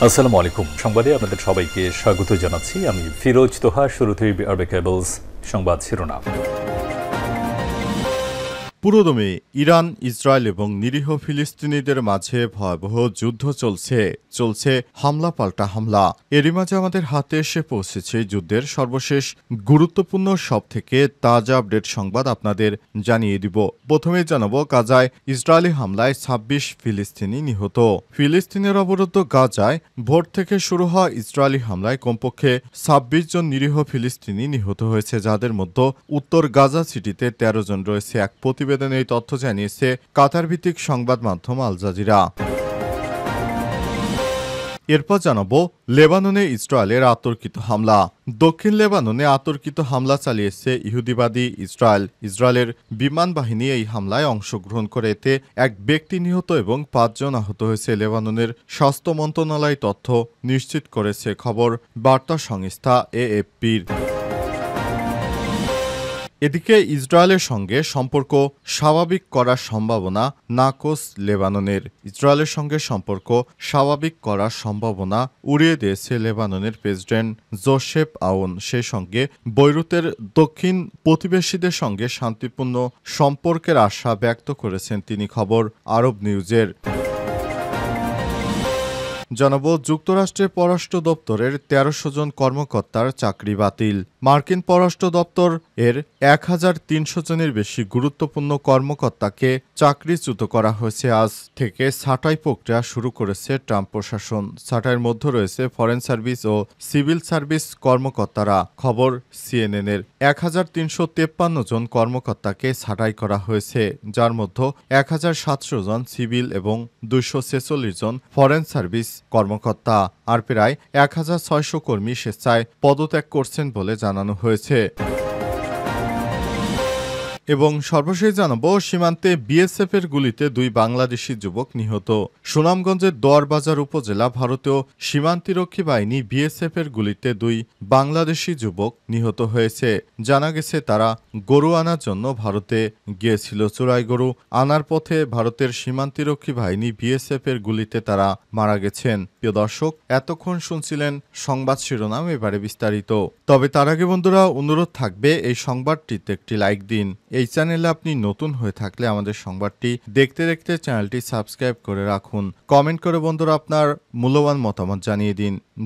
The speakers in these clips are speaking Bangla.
আসসালামু আলাইকুম। সংবাদে আপনাদের সবাইকে স্বাগত জানাচ্ছি। আমি ফিরোজ তোহা। শুরুতেই আরবে কেবলস সংবাদ শিরোনাম। পুরোদমে ইরান, ইসরায়েল এবং নিরীহ ফিলিস্তিনিদের মাঝে ভয়াবহ যুদ্ধ চলছে হামলা পাল্টা হামলা। এরই মাঝে আমাদের হাতে এসে পৌঁছেছে যুদ্ধের সর্বশেষ গুরুত্বপূর্ণ সব থেকে তাজা আপডেট সংবাদ আপনাদের জানিয়ে দিব। প্রথমে জানাবো, গাজায় ইসরায়েলি হামলায় ২৬ ফিলিস্তিনি নিহত। ফিলিস্তিনের অবরুদ্ধ গাজায় ভোর থেকে শুরু হওয়া ইসরায়েলি হামলায় কমপক্ষে ২৬ জন নিরীহ ফিলিস্তিনি নিহত হয়েছে, যাদের মধ্যে উত্তর গাজা সিটিতে ১৩ জন রয়েছে। এক প্রতিবেদনে এই তথ্য জানিয়েছে কাতার ভিত্তিক সংবাদ মাধ্যম আল জাজিরা। এরপর জানাবো, লেবাননে ইসরায়েলের আতর্কিত হামলা। দক্ষিণ লেবাননে আতর্কিত হামলা চালিয়েছে ইহুদিবাদী ইসরায়েলের বিমান বাহিনী এই হামলায় অংশগ্রহণ করে। এতে এক ব্যক্তি নিহত এবং ৫ জন আহত হয়েছে। লেবাননের স্বাস্থ্য মন্ত্রণালয় তথ্য নিশ্চিত করেছে, খবর বার্তা সংস্থা এএফপির। এদিকে ইসরায়েলের সঙ্গে সম্পর্ক স্বাভাবিক করার সম্ভাবনা নাকচ লেবাননের। ইসরায়েলের সঙ্গে সম্পর্ক স্বাভাবিক করার সম্ভাবনা উড়িয়ে দিয়েছে লেবাননের প্রেসিডেন্ট জোসেফ আউন। সেই সঙ্গে বৈরুতের দক্ষিণ প্রতিবেশীদের সঙ্গে শান্তিপূর্ণ সম্পর্কের আশা ব্যক্ত করেছেন তিনি, খবর আরব নিউজের। জানাবো, যুক্তরাষ্ট্রের পররাষ্ট্র দপ্তরের ১৩০০ জন কর্মকর্তার চাকরি বাতিল। মার্কিন পররাষ্ট্র দপ্তর এর ১৩০০ জনের বেশি গুরুত্বপূর্ণ কর্মকর্তাকে চাকরিচ্যুত করা হয়েছে। আজ থেকে ছাঁটাই প্রক্রিয়া শুরু করেছে ট্রাম্প প্রশাসন। ছাঁটাইয়ের মধ্যে রয়েছে ফরেন সার্ভিস ও সিভিল সার্ভিস কর্মকর্তারা, খবর সিএনএনের। ১৩৫৩ জন কর্মকর্তাকে ছাঁটাই করা হয়েছে, যার মধ্যে ১৭০০ জন সিভিল এবং ২৪৬ জন ফরেন সার্ভিস কর্মকর্তা। আর প্রায় ১৬০০ কর্মী স্বেচ্ছায় পদত্যাগ করছেন বলে জানানো হয়েছে। এবং সর্বশেষ জানাবো, সীমান্তে বিএসএফের গুলিতে ২ বাংলাদেশি যুবক নিহত। সুনামগঞ্জের দোয়ারবাজার উপজেলা ভারতীয় সীমান্তরক্ষী বাহিনী বিএসএফের গুলিতে ২ বাংলাদেশি যুবক নিহত হয়েছে। জানা গেছে, তারা গরু আনার জন্য ভারতে গিয়েছিল। চোরাই গরু আনার পথে ভারতের সীমান্তরক্ষী বাহিনী বিএসএফের গুলিতে তারা মারা গেছেন। প্রিয় দর্শক, এতক্ষণ শুনছিলেন সংবাদ শিরোনাম, এবারে বিস্তারিত। তবে তার আগে বন্ধুরা, অনুরোধ থাকবে এই সংবাদটিতে একটি লাইক দিন। এই চ্যানেলে আপনি নতুন হয়ে থাকলে আমাদের সংবাদটি দেখতে দেখতে চ্যানেলটি সাবস্ক্রাইব করে রাখুন। কমেন্ট করে বন্ধুরা আপনার মূল্যবান মতামত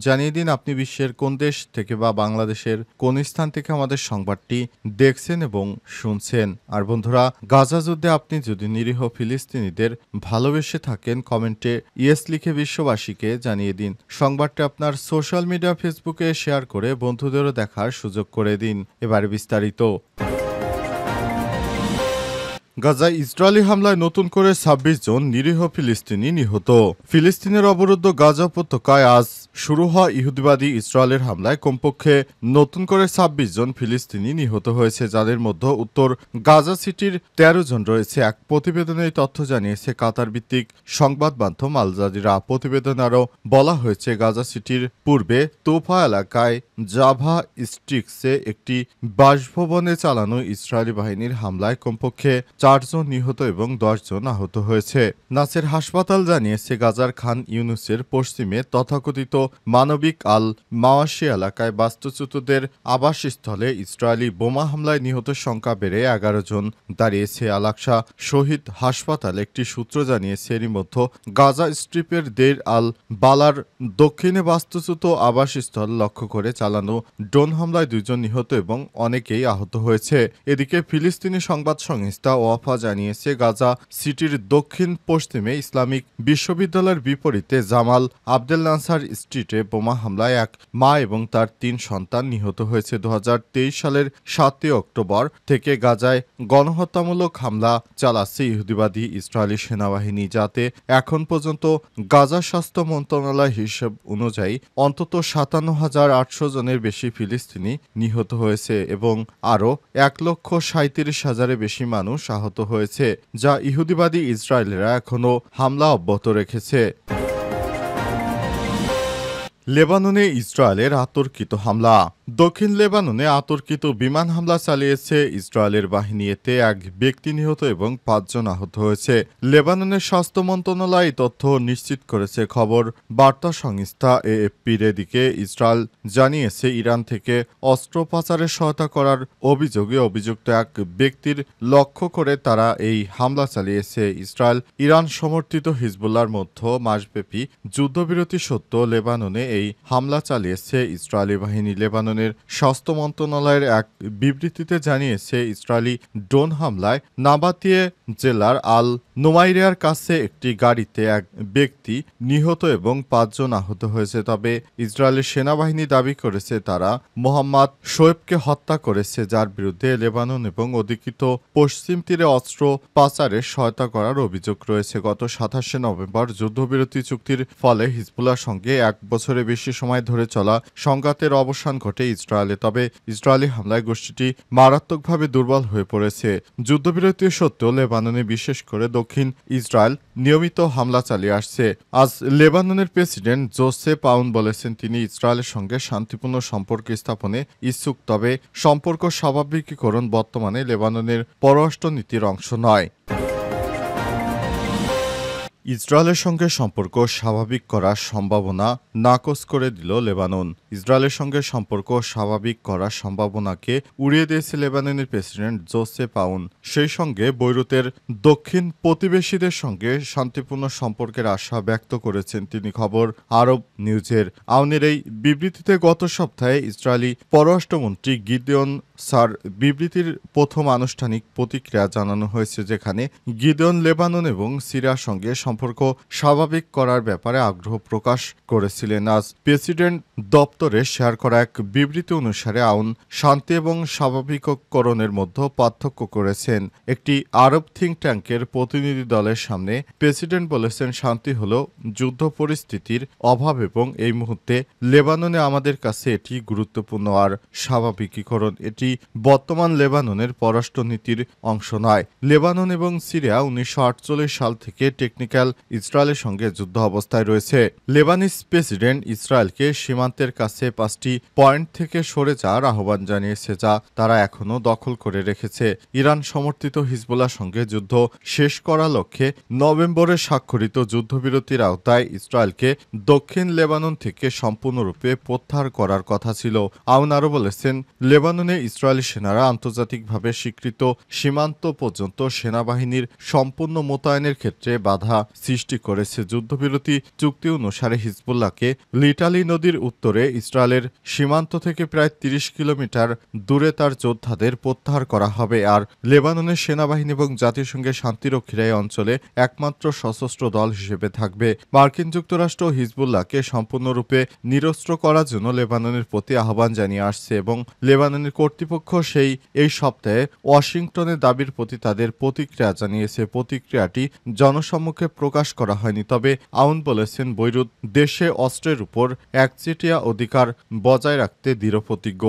জানিয়ে দিন আপনি বিশ্বের কোন দেশ থেকে বা বাংলাদেশের কোন স্থান থেকে আমাদের সংবাদটি দেখছেন এবং শুনছেন। আর বন্ধুরা, গাজা যুদ্ধে আপনি যদি নিরীহ ফিলিস্তিনিদের ভালোবেসে থাকেন, কমেন্টে ইয়েস লিখে বিশ্ববাসীকে জানিয়ে দিন। সংবাদটি আপনার সোশ্যাল মিডিয়া ফেসবুকে শেয়ার করে বন্ধুদেরও দেখার সুযোগ করে দিন। এবারে বিস্তারিত। গাজায় ইসরায়েলি হামলায় নতুন করে ২৬ জন নিরীহ ফিলিস্তিনি নিহত। ফিলিস্তিনের অবরুদ্ধ গাজা উপত্যকায় আজ শুরু হওয়া ইহুদিবাদী ইসরায়েলের হামলায় কমপক্ষে নতুন করে ২৬ জন ফিলিস্তিনি নিহত হয়েছে, যাদের মধ্যে উত্তর গাজা সিটির ১৩ জন রয়েছে। এক প্রতিবেদনে এই তথ্য জানিয়েছে কাতার ভিত্তিক সংবাদ মাধ্যম আল জাজিরা। প্রতিবেদনে আরও বলা হয়েছে, গাজা সিটির পূর্বে তোফা এলাকায় জাভা স্ট্রিক্সে একটি বাসভবনে চালানো ইসরায়েলি বাহিনীর হামলায় কমপক্ষে ৪ জন নিহত এবং ১০ জন আহত হয়েছে। নাসের হাসপাতাল জানিয়েছে, গাজার খান ইউনুসের পশ্চিমে তথাকথিত মানবিক আল মাওয়াশি এলাকায় বাস্তুচ্যুতদের আবাসস্থলে ইসরায়েলি বোমা হামলায় নিহতের সংখ্যা বেড়ে ১১ জন দাঁড়িয়েছে। আল-আকসা শহীদ হাসপাতাল একটি সূত্র জানিয়েছে, এরই মধ্যে গাজা স্ট্রিপের দের আল বালার দক্ষিণে বাস্তুচ্যুত আবাসস্থল লক্ষ্য করে চালানো ড্রোন হামলায় ২ জন নিহত এবং অনেকেই আহত হয়েছে। এদিকে ফিলিস্তিনি সংবাদ সংস্থা ওয়াফা জানিয়েছে, গাজা সিটির দক্ষিণ পশ্চিমে ইসলামিক বিশ্ববিদ্যালয়ের বিপরীতে জামাল আবদেল নাসার স্ট্রিটে বোমা হামলায় এক মা এবং তার ৩ সন্তান নিহত হয়েছে। ২০২৩ সালের ৭ অক্টোবর থেকে গাজায় গণহত্যামূলক হামলা চালাচ্ছে ইহুদিবাদী ইসরায়েলি সেনাবাহিনী, যাতে এখন পর্যন্ত গাজা স্বাস্থ্য মন্ত্রণালয় হিসেব অনুযায়ী অন্তত ৫৭,৮০০ জনের বেশি ফিলিস্তিনি নিহত হয়েছে এবং আরও ১,৩৭,০০০-এর বেশি মানুষ আহত হয়েছে, যা ইহুদিবাদী ইসরায়েলিরা এখনও হামলা অব্যাহত রেখেছে। লেবাননে ইসরায়েলের আতর্কিত হামলা। দক্ষিণ লেবাননে অতর্কিত বিমান হামলা চালিয়েছে ইসরায়েলের বাহিনী। এতে এক ব্যক্তি নিহত এবং ৫ জন আহত হয়েছে। লেবাননের স্বাস্থ্য মন্ত্রণালয় তথ্য নিশ্চিত করেছে। খবর বার্তা সংস্থা এএফপির। এদিকে ইসরায়েল জানিয়েছে ইরান থেকে অস্ত্র পাচারের সহায়তা করার অভিযোগে অভিযুক্ত এক ব্যক্তির লক্ষ্য করে তারা এই হামলা চালিয়েছে। ইসরায়েল ইরান সমর্থিত হিজবুল্লাহর মধ্যে মাসব্যাপী যুদ্ধবিরতি সত্ত্বেও লেবাননে এই হামলা চালিয়েছে ইসরায়েলি বাহিনী। লেবাননের স্বাস্থ্য মন্ত্রণালয়ের এক বিবৃতিতে জানিয়েছে ইসরায়েলি ড্রোন হামলায় নাবাতিয়ে জেলার আল নোমাইরিয়ার কাছে একটি গাড়িতে এক ব্যক্তি নিহত এবং ৫ জন আহত হয়েছে। তবে ইসরায়েলের সেনাবাহিনী দাবি করেছে তারা মোহাম্মদ শোয়েবকে হত্যা করেছে, যার বিরুদ্ধে লেবানন এবং অধিকৃত পশ্চিম তীরে অস্ত্র পাচারে সহায়তা করার অভিযোগ রয়েছে। গত ২৭শে নভেম্বর যুদ্ধবিরতি চুক্তির ফলে হিজবুল্লাহর সঙ্গে ১ বছরের বেশি সময় ধরে চলা সংঘাতের অবসান ঘটে ইসরায়েলে। তবে ইসরায়েলি হামলায় গোষ্ঠীটি মারাত্মকভাবে দুর্বল হয়ে পড়েছে। যুদ্ধবিরতি সত্ত্বেও লেবাননে বিশেষ করে দক্ষিণ ইসরায়েল নিয়মিত হামলা চালিয়ে আসছে। আজ লেবাননের প্রেসিডেন্ট জোসেফ আউন বলেছেন তিনি ইসরায়েলের সঙ্গে শান্তিপূর্ণ সম্পর্ক স্থাপনে ইচ্ছুক, তবে সম্পর্ক স্বাভাবিকীকরণ বর্তমানে লেবাননের পররাষ্ট্রনীতির অংশ নয়। ইসরায়েলের সঙ্গে সম্পর্ক স্বাভাবিক করার সম্ভাবনা নাকচ করে দিল লেবানন। ইসরায়েলের সঙ্গে সম্পর্ক স্বাভাবিক করার সম্ভাবনাকে উড়িয়ে দিয়েছে লেবাননের প্রেসিডেন্ট জোসেফ আউন। সেই সঙ্গে বৈরুতের দক্ষিণ প্রতিবেশীদের সঙ্গে শান্তিপূর্ণ সম্পর্কের আশা ব্যক্ত করেছেন তিনি। খবর আরব নিউজের। আউনের এই বিবৃতিতে গত সপ্তাহে ইসরায়েলি পররাষ্ট্রমন্ত্রী গিদেওন সার বিবৃতির প্রথম আনুষ্ঠানিক প্রতিক্রিয়া জানানো হয়েছে, যেখানে গিদেওন লেবানন এবং সিরিয়ার সঙ্গে সম্পর্ক স্বাভাবিক করার ব্যাপারে আগ্রহ প্রকাশ করেছিলেন। আজ প্রেসিডেন্ট দপ্তরে শেয়ার করা এক বিবৃতি অনুসারে আউন শান্তি এবং স্বাভাবিককরণের মধ্যে পার্থক্য করেছেন। একটি আরব থিঙ্ক ট্যাঙ্কের প্রতিনিধি দলের সামনে প্রেসিডেন্ট বলেছেন, শান্তি হল যুদ্ধ পরিস্থিতির অভাব এবং এই মুহূর্তে লেবাননে আমাদের কাছে এটি গুরুত্বপূর্ণ আর স্বাভাবিকীকরণ এটি বর্তমান লেবাননের পররাষ্ট্রনীতির অংশ নয়। লেবানন এবং সিরিয়া ১৯৪৮ সাল থেকে টেকনিক্যাল ইসরায়েলের সঙ্গে যুদ্ধ অবস্থায় রয়েছে। লেবানিজ প্রেসিডেন্ট ইসরায়েলকে সীমান্তের কাছে ৫টি পয়েন্ট থেকে সরে যাওয়ার আহ্বান জানিয়েছে, যা তারা এখনও দখল করে রেখেছে। ইরান সমর্থিত হিজবুল্লাহর সঙ্গে যুদ্ধ শেষ করার লক্ষ্যে নভেম্বরে স্বাক্ষরিত যুদ্ধবিরতির আওতায় ইসরায়েলকে দক্ষিণ লেবানন থেকে সম্পূর্ণরূপে প্রত্যাহার করার কথা ছিল। আউন আরও বলেছেন, লেবাননে ইসরায়েলি সেনারা আন্তর্জাতিকভাবে স্বীকৃত সীমান্ত পর্যন্ত সেনাবাহিনীর সম্পূর্ণ মোতায়েনের ক্ষেত্রে বাধা সৃষ্টি করেছে। যুদ্ধবিরতি চুক্তি অনুসারে হিজবুল্লাহকে লিটালি নদীর উত্তরে ইসরায়েলের সীমান্ত থেকে প্রায় ৩০ কিলোমিটার দূরে তার যোদ্ধাদের প্রত্যাহার করা হবে। আর লেবাননের সেনাবাহিনী এবং জাতিসংঘের শান্তিরক্ষীরা এই অঞ্চলে একমাত্র সশস্ত্র দল হিসেবে থাকবে। মার্কিন যুক্তরাষ্ট্র হিজবুল্লাহকে সম্পূর্ণরূপে নিরস্ত্র করার জন্য লেবাননের প্রতি আহ্বান জানিয়ে আসছে এবং লেবাননের কর্তৃপক্ষ এই সপ্তাহে ওয়াশিংটনের দাবির প্রতি তাদের প্রতিক্রিয়া জানিয়েছে। প্রতিক্রিয়াটি জনসম্মুখে প্রকাশ করা হয়নি, তবে আউন বলেছেন বৈরুত দেশে অস্ত্রের উপর একচেটিয়া অধিকার বজায় রাখতে দৃঢ়প্রতিজ্ঞ।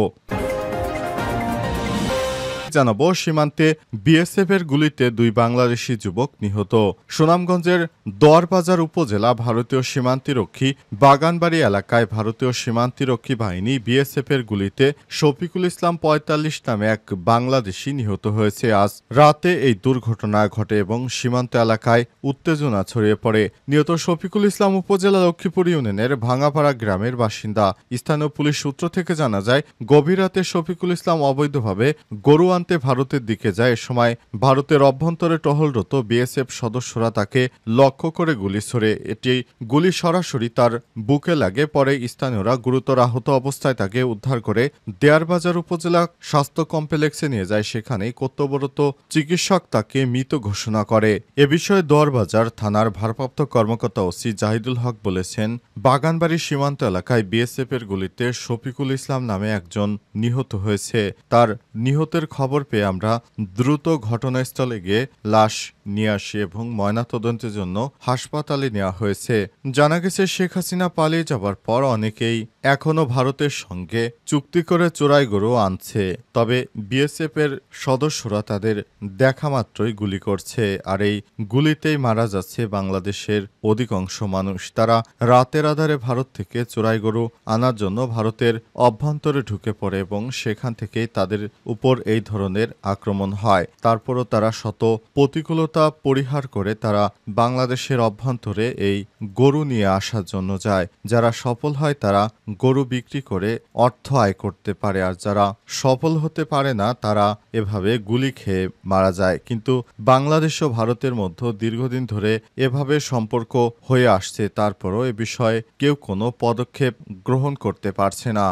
জানাবো সীমান্তে বিএসএফ এর গুলিতে ২ বাংলাদেশি যুবক নিহত। সুনামগঞ্জের দোয়ারবাজার উপজেলা ভারতীয় সীমান্তিরক্ষী বাগানবাড়ি এলাকায় ভারতীয় সীমান্তিরক্ষী বাহিনী বিএসএফ এর গুলিতে শফিকুল ইসলাম ৪৫ নামে এক বাংলাদেশি নিহত হয়েছে। আজ রাতে এই দুর্ঘটনা ঘটে এবং সীমান্ত এলাকায় উত্তেজনা ছড়িয়ে পড়ে। নিহত শফিকুল ইসলাম উপজেলা লক্ষ্মীপুর ইউনিয়নের ভাঙাপাড়া গ্রামের বাসিন্দা। স্থানীয় পুলিশ সূত্র থেকে জানা যায়, গভীর রাতে শফিকুল ইসলাম অবৈধভাবে গরু আনতে ভারতের দিকে যায়। এ সময় ভারতের অভ্যন্তরে টহলরত বিএসএফ সদস্যরা তাকে লক্ষ্য করে গুলি ছোড়ে। এটি গুলি সরাসরি তার বুকে লাগে। পরে স্থানীয়রা গুরুতর আহত অবস্থায় তাকে উদ্ধার করে দেয়ারবাজার উপজেলা স্বাস্থ্য কমপ্লেক্সে নিয়ে যায়। সেখানেই কর্তব্যরত চিকিৎসক তাকে মৃত ঘোষণা করে। এ বিষয়ে দোয়ারবাজার থানার ভারপ্রাপ্ত কর্মকর্তা ওসি জাহিদুল হক বলেছেন, বাগানবাড়ি সীমান্ত এলাকায় বিএসএফ এর গুলিতে শফিকুল ইসলাম নামে একজন নিহত হয়েছে। তার নিহতের খবর খবর পেয়ে আমরা দ্রুত ঘটনাস্থলে গিয়ে লাশ নিয়ে আসি এবং ময়নাতদন্তের জন্য হাসপাতালে নেওয়া হয়েছে। জানা গেছে শেখ হাসিনা পালিয়ে যাবার পর অনেকেই এখনও ভারতের সঙ্গে চুক্তি করে চোরাই গরু আনছে, তবে বিএসএফ এর সদস্যরা তাদের দেখা মাত্রই গুলি করছে, আর এই গুলিতেই মারা যাচ্ছে বাংলাদেশের অধিকাংশ মানুষ। তারা রাতের আধারে ভারত থেকে চোরাই গরু আনার জন্য ভারতের অভ্যন্তরে ঢুকে পড়ে এবং সেখান থেকেই তাদের উপর এই ধরনের আক্রমণ হয়। তারপরও তারা শত প্রতিকূলতা পরিহার করে তারা বাংলাদেশের অভ্যন্তরে এই গরু নিয়ে আসার জন্য যায়। যারা সফল হয় তারা গরু বিক্রি করে অর্থ আয় করতে পারে, আর যারা সফল হতে পারে না তারা এভাবে গুলি খেয়ে মারা যায়। কিন্তু বাংলাদেশ ও ভারতের মধ্যে দীর্ঘদিন ধরে এভাবে সম্পর্ক হয়ে আসছে, তারপরও এ বিষয়ে কেউ কোনো পদক্ষেপ গ্রহণ করতে পারছে না।